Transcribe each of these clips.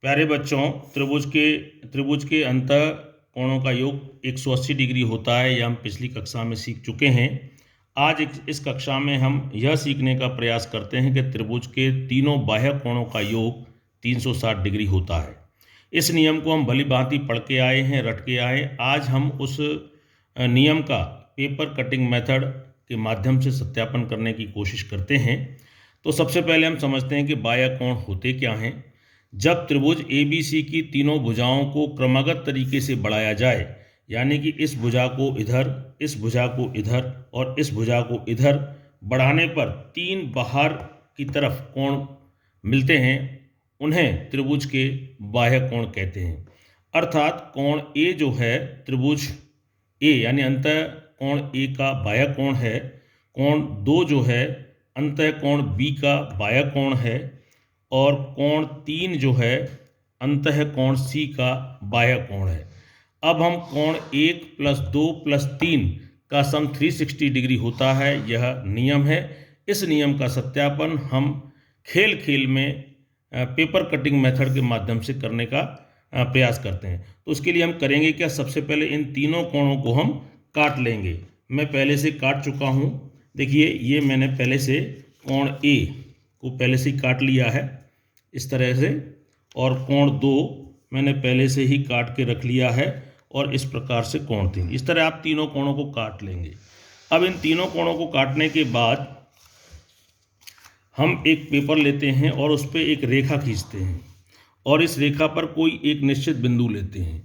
प्यारे बच्चों, त्रिभुज के अंतः कोणों का योग 180 डिग्री होता है। यह हम पिछली कक्षा में सीख चुके हैं। आज इस कक्षा में हम यह सीखने का प्रयास करते हैं कि त्रिभुज के तीनों बाह्य कोणों का योग 360 डिग्री होता है। इस नियम को हम भली भांति पढ़ के आए हैं, रट के आए। आज हम उस नियम का पेपर कटिंग मेथड के माध्यम से सत्यापन करने की कोशिश करते हैं। तो सबसे पहले हम समझते हैं कि बाह्य कोण होते क्या हैं। जब त्रिभुज ABC की तीनों भुजाओं को क्रमागत तरीके से बढ़ाया जाए, यानी कि इस भुजा को इधर, इस भुजा को इधर और इस भुजा को इधर बढ़ाने पर तीन बाहर की तरफ कोण मिलते हैं, उन्हें त्रिभुज के बाह्य कोण कहते हैं। अर्थात कोण A जो है त्रिभुज A यानी अंतः कोण A का बाह्य कोण है। कोण 2 जो है अंतः कोण B का बाह्य कोण है और कोण 3 जो है अंतः कोण C का बाह्य कोण है। अब हम कोण 1 + 2 + 3 का सम 360 डिग्री होता है, यह नियम है। इस नियम का सत्यापन हम खेल खेल में पेपर कटिंग मेथड के माध्यम से करने का प्रयास करते हैं। तो उसके लिए हम करेंगे क्या, सबसे पहले इन तीनों कोणों को हम काट लेंगे। मैं पहले से काट चुका हूँ। देखिए, ये मैंने पहले से कोण A को पहले से ही काट लिया है इस तरह से, और कोण 2 मैंने पहले से ही काट के रख लिया है, और इस प्रकार से कोण 3। इस तरह आप तीनों कोणों को काट लेंगे। अब इन तीनों कोणों को काटने के बाद हम एक पेपर लेते हैं और उस पर एक रेखा खींचते हैं और इस रेखा पर कोई एक निश्चित बिंदु लेते हैं।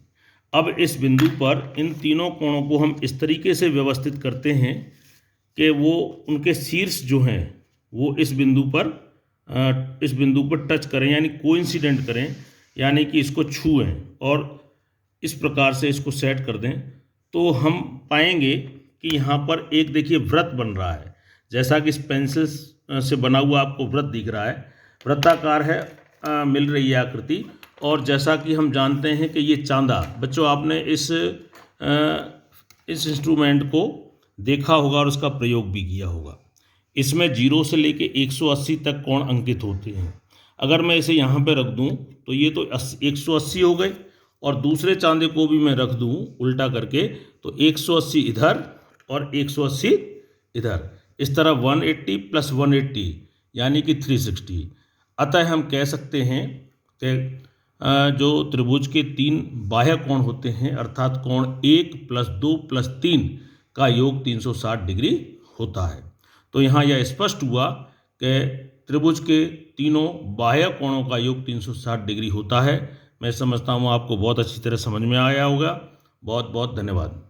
अब इस बिंदु पर इन तीनों कोणों को हम इस तरीके से व्यवस्थित करते हैं कि वो उनके शीर्ष जो हैं वो इस बिंदु पर टच करें, यानी कोइंसिडेंट करें, यानी कि इसको छुएं और इस प्रकार से इसको सेट कर दें। तो हम पाएंगे कि यहाँ पर एक देखिए वृत्त बन रहा है, जैसा कि इस पेंसिल से बना हुआ आपको वृत्त दिख रहा है, वृत्ताकार है, मिल रही है आकृति। और जैसा कि हम जानते हैं कि ये चांदा, बच्चों आपने इस इंस्ट्रूमेंट को देखा होगा और उसका प्रयोग भी किया होगा। इसमें 0 से लेके 180 तक कोण अंकित होते हैं। अगर मैं इसे यहाँ पे रख दूँ तो ये तो 180 हो गए, और दूसरे चांदे को भी मैं रख दूँ उल्टा करके तो 180 इधर और 180 इधर, इस तरह 180 + 180 यानी कि 360। अतः हम कह सकते हैं कि जो त्रिभुज के 3 बाह्य कोण होते हैं, अर्थात कोण 1 + 2 + 3 का योग 360 डिग्री होता है। तो यहाँ यह स्पष्ट हुआ कि त्रिभुज के तीनों बाह्य कोणों का योग 360 डिग्री होता है। मैं समझता हूँ आपको बहुत अच्छी तरह समझ में आया होगा। बहुत बहुत धन्यवाद।